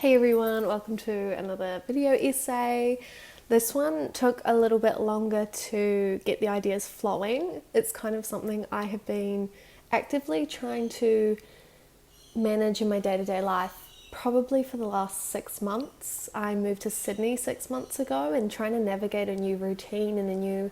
Hey everyone, welcome to another video essay. This one took a little bit longer to get the ideas flowing. It's kind of something I have been actively trying to manage in my day-to-day life probably for the last 6 months. I moved to Sydney 6 months ago and trying to navigate a new routine in a new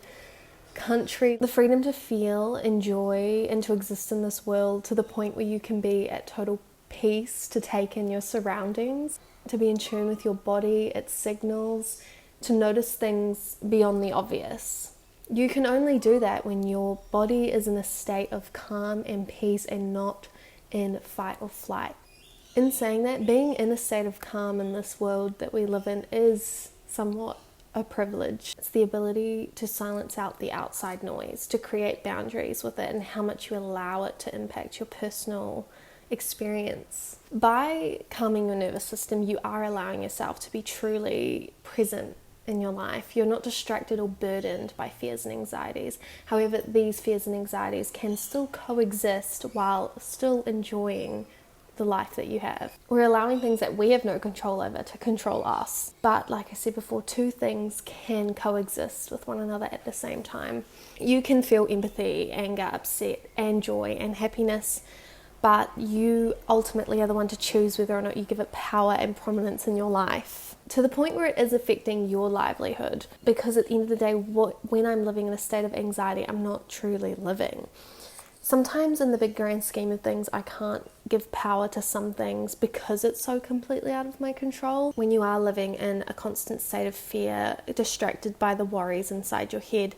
country. The freedom to feel, enjoy, and to exist in this world to the point where you can be at total peace, to take in your surroundings, to be in tune with your body, its signals, to notice things beyond the obvious. You can only do that when your body is in a state of calm and peace and not in fight or flight. In saying that, being in a state of calm in this world that we live in is somewhat a privilege. It's the ability to silence out the outside noise, to create boundaries with it, and how much you allow it to impact your personal experience. By calming your nervous system, you are allowing yourself to be truly present in your life. You're not distracted or burdened by fears and anxieties. However, these fears and anxieties can still coexist while still enjoying the life that you have. We're allowing things that we have no control over to control us. But like I said before, two things can coexist with one another at the same time. You can feel empathy, anger, upset, and joy and happiness, but you ultimately are the one to choose whether or not you give it power and prominence in your life, to the point where it is affecting your livelihood. Because at the end of the day, when I'm living in a state of anxiety, I'm not truly living. Sometimes in the big grand scheme of things, I can't give power to some things because it's so completely out of my control. When you are living in a constant state of fear, distracted by the worries inside your head,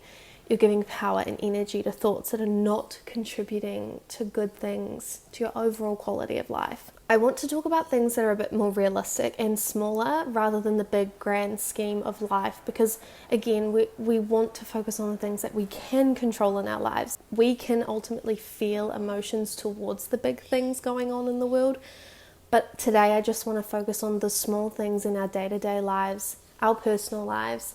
you're giving power and energy to thoughts that are not contributing to good things, to your overall quality of life. I want to talk about things that are a bit more realistic and smaller rather than the big grand scheme of life, because again, we want to focus on the things that we can control in our lives. We can ultimately feel emotions towards the big things going on in the world, but today I just want to focus on the small things in our day-to-day lives, our personal lives.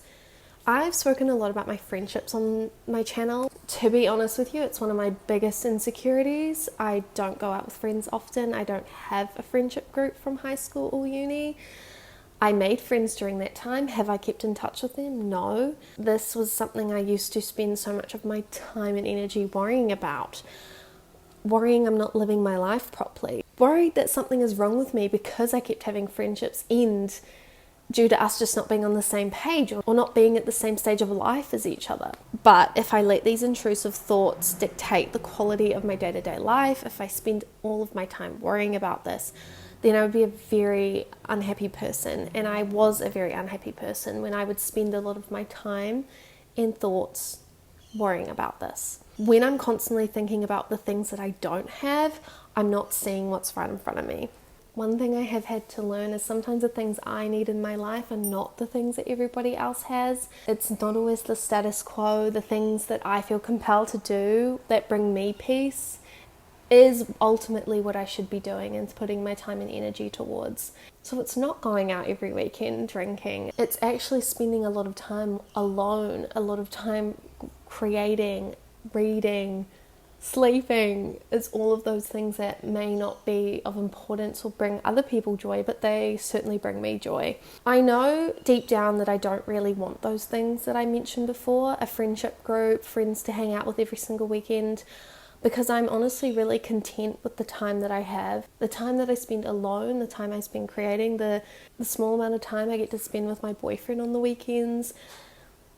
I've spoken a lot about my friendships on my channel. To be honest with you, it's one of my biggest insecurities. I don't go out with friends often. I don't have a friendship group from high school or uni. I made friends during that time. Have I kept in touch with them? No. This was something I used to spend so much of my time and energy worrying about. Worrying I'm not living my life properly. Worried that something is wrong with me because I kept having friendships end due to us just not being on the same page or not being at the same stage of life as each other. But if I let these intrusive thoughts dictate the quality of my day-to-day life, if I spend all of my time worrying about this, then I would be a very unhappy person. And I was a very unhappy person when I would spend a lot of my time and thoughts worrying about this. When I'm constantly thinking about the things that I don't have, I'm not seeing what's right in front of me. One thing I have had to learn is sometimes the things I need in my life are not the things that everybody else has. It's not always the status quo. The things that I feel compelled to do that bring me peace is ultimately what I should be doing and putting my time and energy towards. So it's not going out every weekend drinking. It's actually spending a lot of time alone, a lot of time creating, reading, sleeping. Is all of those things that may not be of importance or bring other people joy, but they certainly bring me joy. I know deep down that I don't really want those things that I mentioned before, a friendship group, friends to hang out with every single weekend, because I'm honestly really content with the time that I have, the time that I spend alone, the time I spend creating, the small amount of time I get to spend with my boyfriend on the weekends,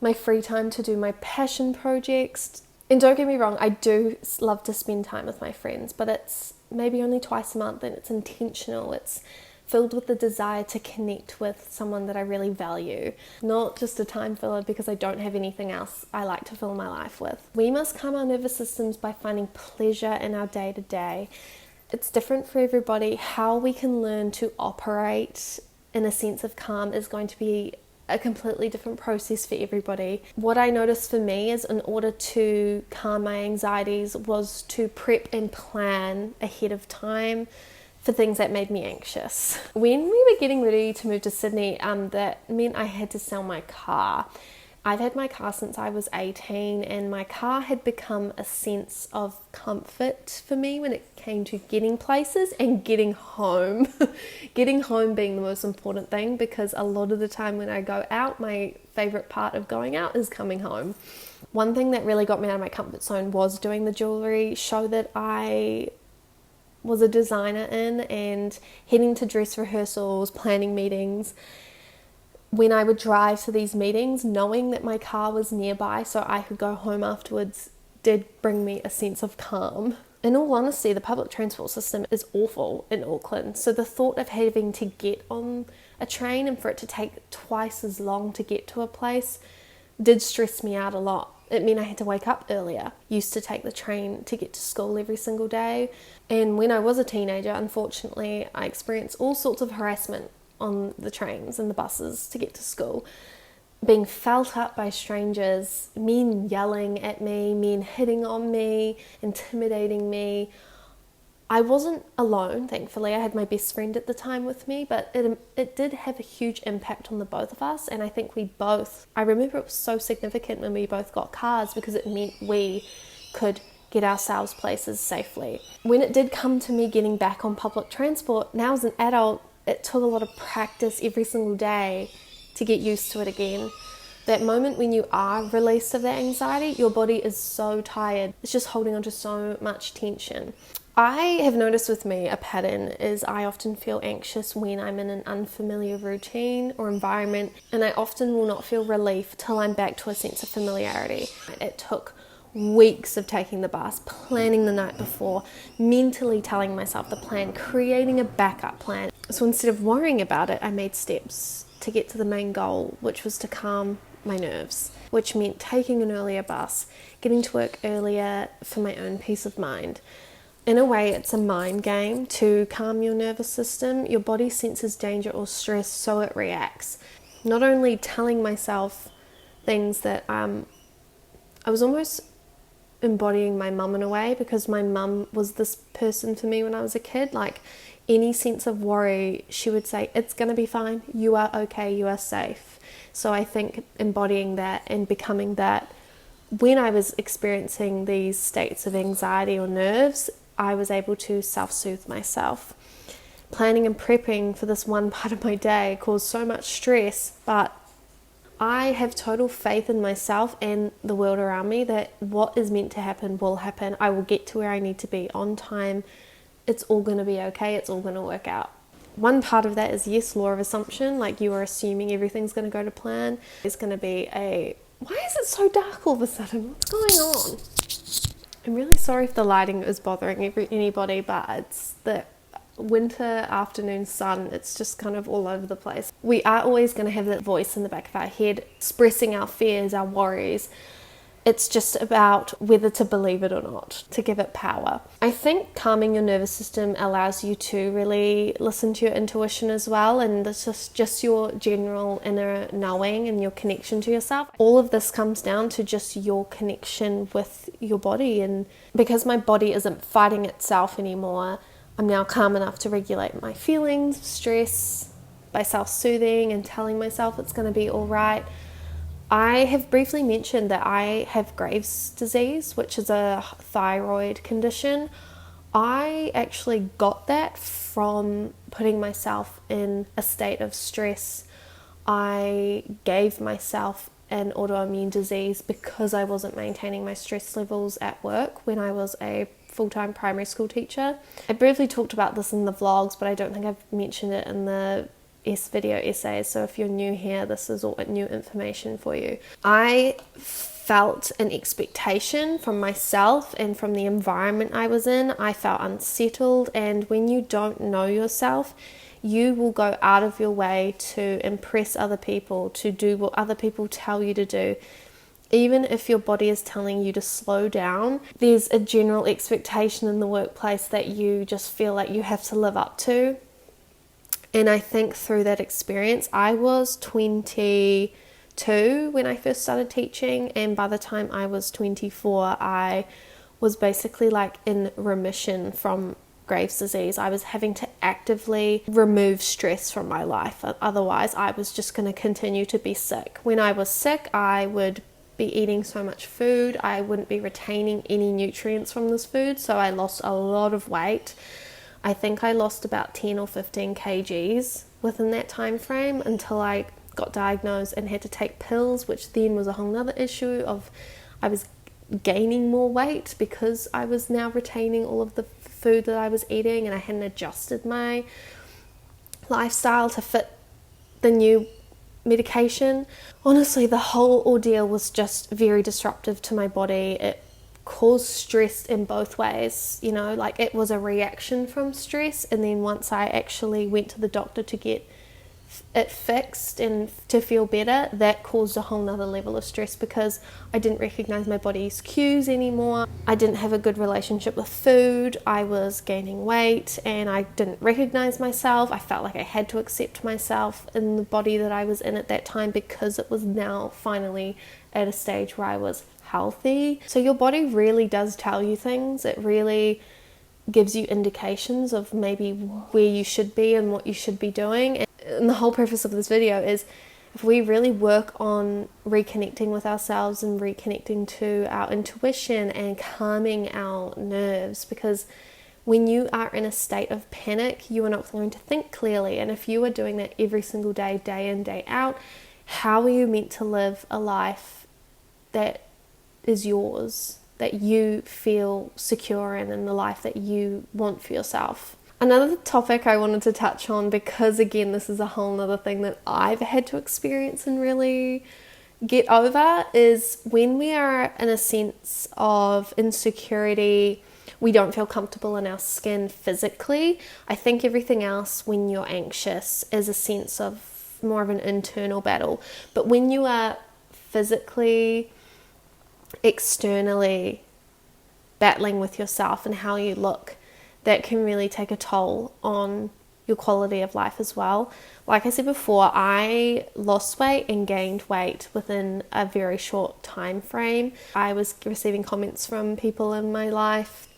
my free time to do my passion projects. And don't get me wrong, I do love to spend time with my friends, but it's maybe only twice a month and it's intentional. It's filled with the desire to connect with someone that I really value, not just a time filler because I don't have anything else I like to fill my life with. We must calm our nervous systems by finding pleasure in our day-to-day. It's different for everybody. How we can learn to operate in a sense of calm is going to be a completely different process for everybody. What I noticed for me is, in order to calm my anxieties, was to prep and plan ahead of time for things that made me anxious. When we were getting ready to move to Sydney, that meant I had to sell my car. I've had my car since I was 18, and my car had become a sense of comfort for me when it came to getting places and getting home. Getting home being the most important thing, because a lot of the time when I go out, my favourite part of going out is coming home. One thing that really got me out of my comfort zone was doing the jewellery show that I was a designer in, and heading to dress rehearsals, planning meetings. When I would drive to these meetings, knowing that my car was nearby so I could go home afterwards did bring me a sense of calm. In all honesty, the public transport system is awful in Auckland, so the thought of having to get on a train and for it to take twice as long to get to a place did stress me out a lot. It meant I had to wake up earlier. Used to take the train to get to school every single day. And when I was a teenager, unfortunately, I experienced all sorts of harassment on the trains and the buses to get to school. Being felt up by strangers, men yelling at me, men hitting on me, intimidating me. I wasn't alone, thankfully. I had my best friend at the time with me, but it did have a huge impact on the both of us. And I think I remember it was so significant when we both got cars, because it meant we could get ourselves places safely. When it did come to me getting back on public transport, now as an adult, it took a lot of practice every single day to get used to it again. That moment when you are released of that anxiety, your body is so tired. It's just holding on to so much tension. I have noticed with me a pattern is I often feel anxious when I'm in an unfamiliar routine or environment, and I often will not feel relief till I'm back to a sense of familiarity. It took weeks of taking the bus, planning the night before, mentally telling myself the plan, creating a backup plan. So instead of worrying about it, I made steps to get to the main goal, which was to calm my nerves, which meant taking an earlier bus, getting to work earlier for my own peace of mind. In a way, it's a mind game to calm your nervous system. Your body senses danger or stress, so it reacts. Not only telling myself things that I was almost embodying my mum in a way, because my mum was this person for me when I was a kid. Like, any sense of worry, she would say, it's going to be fine, you are okay, you are safe. So I think embodying that and becoming that, when I was experiencing these states of anxiety or nerves, I was able to self-soothe myself. Planning and prepping for this one part of my day caused so much stress, but I have total faith in myself and the world around me that what is meant to happen will happen. I will get to where I need to be on time. It's all going to be okay. It's all going to work out. One part of that is, yes, law of assumption, like you are assuming everything's going to go to plan. It's going to be why is it so dark all of a sudden? What's going on? I'm really sorry if the lighting is bothering anybody, but it's the winter afternoon sun. It's just kind of all over the place. We are always going to have that voice in the back of our head expressing our fears, our worries. It's just about whether to believe it or not, to give it power. I think calming your nervous system allows you to really listen to your intuition as well, and it's just your general inner knowing and your connection to yourself. All of this comes down to just your connection with your body, and because my body isn't fighting itself anymore, I'm now calm enough to regulate my feelings, stress, by self-soothing and telling myself it's going to be all right. I have briefly mentioned that I have Graves' disease, which is a thyroid condition. I actually got that from putting myself in a state of stress. I gave myself an autoimmune disease because I wasn't maintaining my stress levels at work when I was a full-time primary school teacher. I briefly talked about this in the vlogs, but I don't think I've mentioned it in the video essays, so if you're new here, this is all new information for you. I felt an expectation from myself and from the environment I was in. I felt unsettled, and when you don't know yourself, you will go out of your way to impress other people, to do what other people tell you to do. Even if your body is telling you to slow down, there's a general expectation in the workplace that you just feel like you have to live up to. And I think through that experience, I was 22 when I first started teaching, and by the time I was 24, I was basically like in remission from Graves' disease. I was having to actively remove stress from my life. Otherwise, I was just going to continue to be sick. When I was sick, I would be eating so much food. I wouldn't be retaining any nutrients from this food. So I lost a lot of weight. I think I lost about 10 or 15 kgs within that time frame until I got diagnosed and had to take pills, which then was a whole nother issue of I was gaining more weight because I was now retaining all of the food that I was eating, and I hadn't adjusted my lifestyle to fit the new medication. Honestly, the whole ordeal was just very disruptive to my body. It caused stress in both ways, you know, like it was a reaction from stress, and then once I actually went to the doctor to get it fixed and to feel better, that caused a whole nother level of stress because I didn't recognize my body's cues anymore. I didn't have a good relationship with food. I was gaining weight and I didn't recognize myself. I felt like I had to accept myself in the body that I was in at that time because it was now finally at a stage where I was healthy. So your body really does tell you things. It really gives you indications of maybe where you should be and what you should be doing. And the whole purpose of this video is if we really work on reconnecting with ourselves and reconnecting to our intuition and calming our nerves, because when you are in a state of panic, you are not going to think clearly. And if you are doing that every single day, day in, day out, how are you meant to live a life that is yours, that you feel secure in, and the life that you want for yourself? Another topic I wanted to touch on, because again, this is a whole nother thing that I've had to experience and really get over, is when we are in a sense of insecurity, we don't feel comfortable in our skin physically. I think everything else when you're anxious is a sense of more of an internal battle. But when you are physically, externally battling with yourself and how you look, that can really take a toll on your quality of life as well. Like I said before, I lost weight and gained weight within a very short time frame. I was receiving comments from people in my life,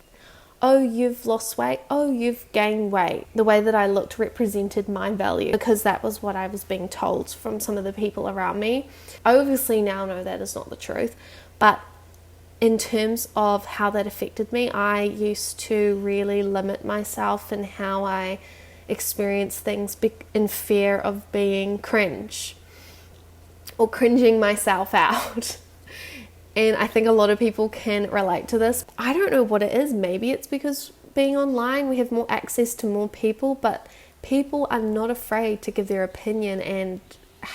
oh, you've lost weight, oh, you've gained weight. The way that I looked represented my value because that was what I was being told from some of the people around me. I obviously now know that is not the truth, but in terms of how that affected me, I used to really limit myself in how I experience things in fear of being cringe or cringing myself out. And I think a lot of people can relate to this. I don't know what it is. Maybe it's because being online, we have more access to more people, but people are not afraid to give their opinion and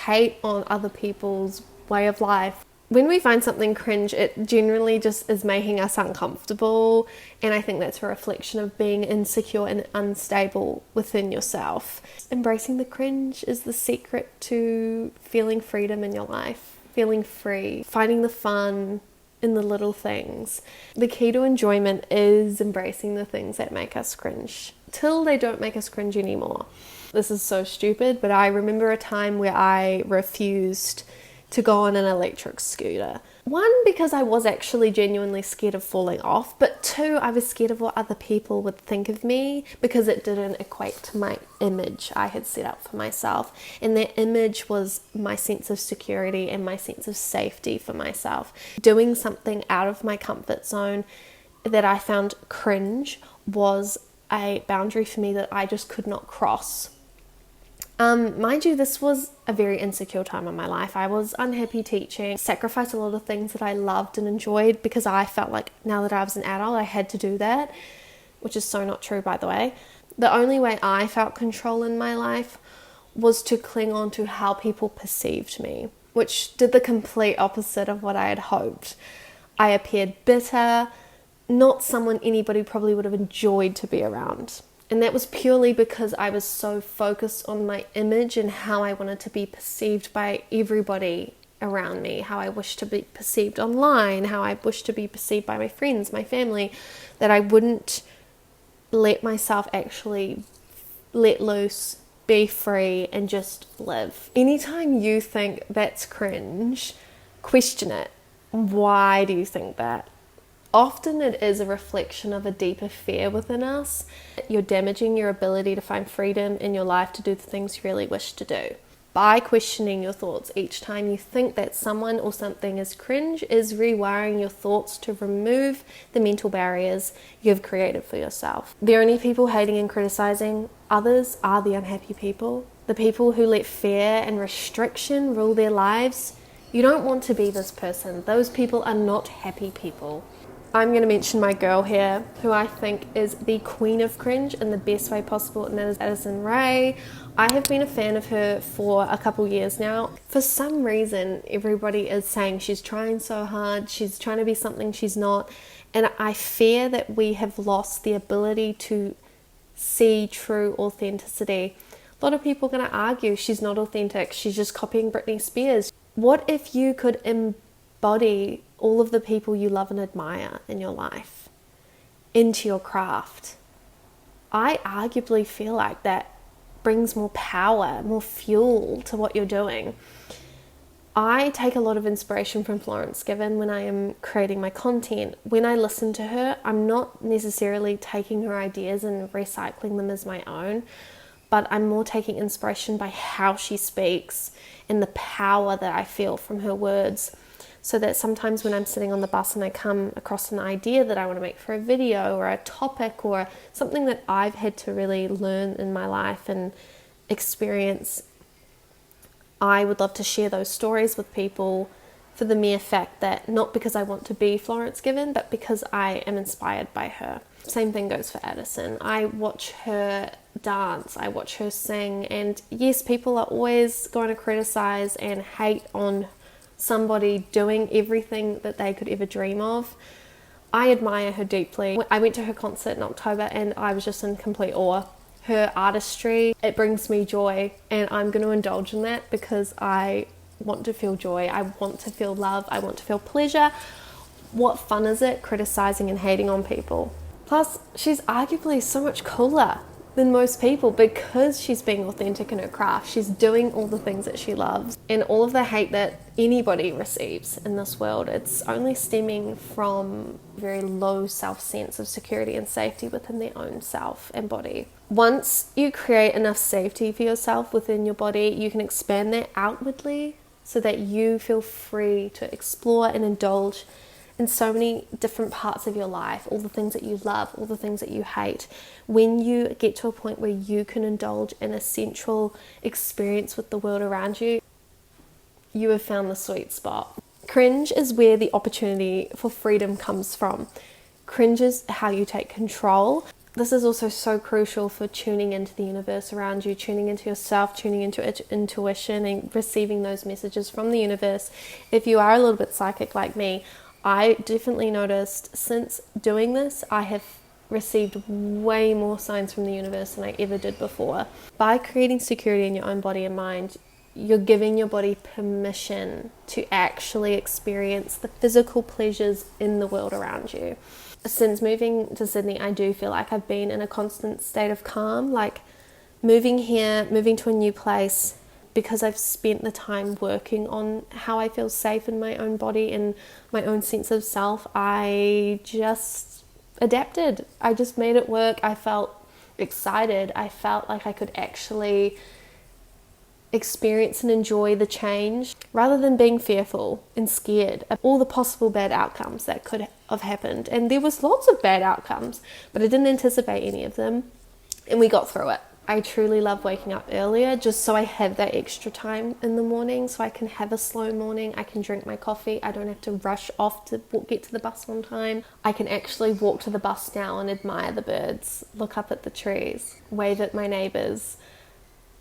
hate on other people's way of life. When we find something cringe, it generally just is making us uncomfortable, and I think that's a reflection of being insecure and unstable within yourself. Embracing the cringe is the secret to feeling freedom in your life, feeling free, finding the fun in the little things. The key to enjoyment is embracing the things that make us cringe till they don't make us cringe anymore. This is so stupid, but I remember a time where I refused to go on an electric scooter. One, because I was actually genuinely scared of falling off, but two, I was scared of what other people would think of me because it didn't equate to my image I had set up for myself. And that image was my sense of security and my sense of safety for myself. Doing something out of my comfort zone that I found cringe was a boundary for me that I just could not cross. Mind you, this was a very insecure time in my life. I was unhappy teaching, sacrificed a lot of things that I loved and enjoyed because I felt like now that I was an adult, I had to do that, which is so not true, by the way. The only way I felt control in my life was to cling on to how people perceived me, which did the complete opposite of what I had hoped. I appeared bitter, not someone anybody probably would have enjoyed to be around. And that was purely because I was so focused on my image and how I wanted to be perceived by everybody around me, how I wished to be perceived online, how I wished to be perceived by my friends, my family, that I wouldn't let myself actually let loose, be free, and just live. Anytime you think that's cringe, question it. Why do you think that? Often it is a reflection of a deeper fear within us. You're damaging your ability to find freedom in your life to do the things you really wish to do. By questioning your thoughts each time you think that someone or something is cringe is rewiring your thoughts to remove the mental barriers you've created for yourself. The only people hating and criticizing others are the unhappy people, the people who let fear and restriction rule their lives. You don't want to be this person. Those people are not happy people. I'm going to mention my girl here, who I think is the queen of cringe in the best way possible, and that is Addison Rae. I have been a fan of her for a couple years now. For some reason, everybody is saying she's trying so hard, she's trying to be something she's not, and I fear that we have lost the ability to see true authenticity. A lot of people are going to argue she's not authentic, she's just copying Britney Spears. What if you could embody all of the people you love and admire in your life into your craft? I arguably feel like that brings more power, more fuel to what you're doing. I take a lot of inspiration from Florence Given when I am creating my content. When I listen to her, I'm not necessarily taking her ideas and recycling them as my own, but I'm more taking inspiration by how she speaks and the power that I feel from her words. So that sometimes when I'm sitting on the bus and I come across an idea that I want to make for a video or a topic or something that I've had to really learn in my life and experience, I would love to share those stories with people for the mere fact that not because I want to be Florence Given, but because I am inspired by her. Same thing goes for Addison. I watch her dance, I watch her sing, and yes, people are always going to criticize and hate on somebody doing everything that they could ever dream of. I admire her deeply. I went to her concert in October and I was just in complete awe. Her artistry, it brings me joy, and I'm going to indulge in that because I want to feel joy, I want to feel love, I want to feel pleasure. What fun is it criticizing and hating on people? Plus, she's arguably so much cooler than most people because she's being authentic in her craft. She's doing all the things that she loves, and all of the hate that anybody receives in this world, it's only stemming from a very low self-sense of security and safety within their own self and body. Once you create enough safety for yourself within your body, you can expand that outwardly so that you feel free to explore and indulge in so many different parts of your life, all the things that you love, all the things that you hate. When you get to a point where you can indulge in a central experience with the world around you, you have found the sweet spot. Cringe is where the opportunity for freedom comes from. Cringe is how you take control. This is also so crucial for tuning into the universe around you, tuning into yourself, tuning into intuition and receiving those messages from the universe. If you are a little bit psychic like me, I definitely noticed since doing this, I have received way more signs from the universe than I ever did before. By creating security in your own body and mind, you're giving your body permission to actually experience the physical pleasures in the world around you. Since moving to Sydney, I do feel like I've been in a constant state of calm. Like moving here, moving to a new place, because I've spent the time working on how I feel safe in my own body and my own sense of self, I just adapted. I just made it work. I felt excited. I felt like I could actually experience and enjoy the change rather than being fearful and scared of all the possible bad outcomes that could have happened. And there was lots of bad outcomes, but I didn't anticipate any of them, and we got through it. I truly love waking up earlier just so I have that extra time in the morning, so I can have a slow morning. I can drink my coffee. I don't have to rush off to get to the bus on time. I can actually walk to the bus now and admire the birds, look up at the trees, wave at my neighbours,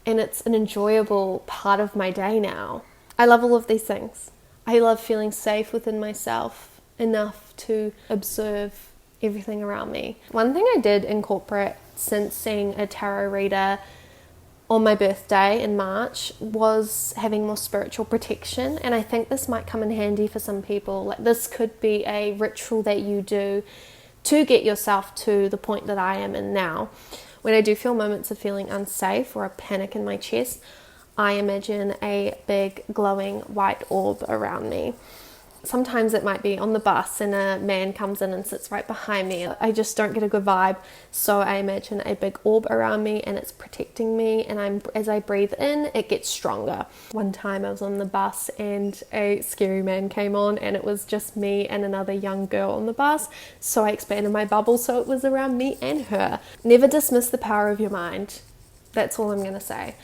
and it's an enjoyable part of my day now. I love all of these things. I love feeling safe within myself enough to observe everything around me. One thing I did incorporate since seeing a tarot reader on my birthday in March was having more spiritual protection, and I think this might come in handy for some people. Like, this could be a ritual that you do to get yourself to the point that I am in now. When I do feel moments of feeling unsafe or a panic in my chest, I imagine a big glowing white orb around me. Sometimes it might be on the bus and a man comes in and sits right behind me. I just don't get a good vibe. So I imagine a big orb around me and it's protecting me, and as I breathe in, it gets stronger. One time I was on the bus and a scary man came on, and it was just me and another young girl on the bus. So I expanded my bubble so it was around me and her. Never dismiss the power of your mind. That's all I'm going to say.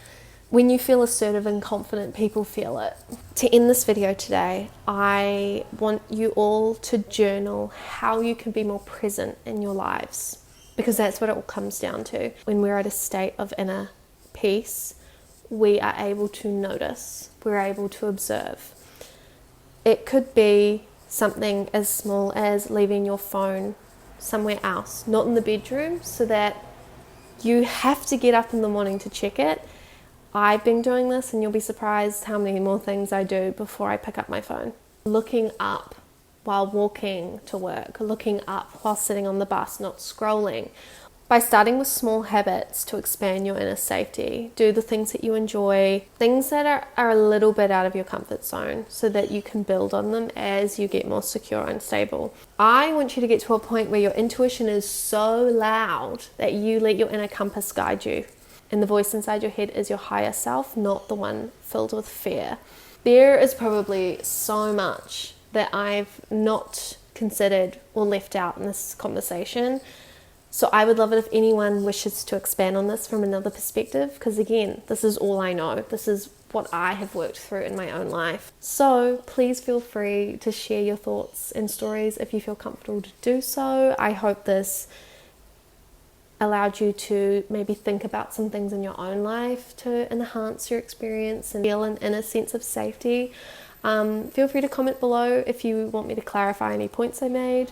When you feel assertive and confident, people feel it. To end this video today, I want you all to journal how you can be more present in your lives, because that's what it all comes down to. When we're at a state of inner peace, we are able to notice, we're able to observe. It could be something as small as leaving your phone somewhere else, not in the bedroom, so that you have to get up in the morning to check it. I've been doing this, and you'll be surprised how many more things I do before I pick up my phone. Looking up while walking to work, looking up while sitting on the bus, not scrolling. By starting with small habits to expand your inner safety, do the things that you enjoy, things that are a little bit out of your comfort zone, so that you can build on them as you get more secure and stable. I want you to get to a point where your intuition is so loud that you let your inner compass guide you. And the voice inside your head is your higher self, not the one filled with fear. There is probably so much that I've not considered or left out in this conversation. So I would love it if anyone wishes to expand on this from another perspective, because again, this is all I know. This is what I have worked through in my own life. So please feel free to share your thoughts and stories if you feel comfortable to do so. I hope this allowed you to maybe think about some things in your own life to enhance your experience and feel an inner sense of safety. Feel free to comment below if you want me to clarify any points I made.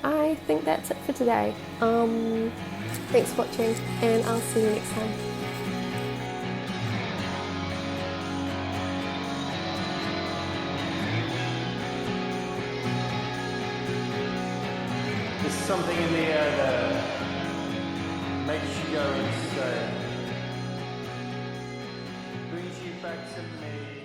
I think that's it for today. Thanks for watching, and I'll see you next time. There's something in the air that makes you go insane, brings you back to me.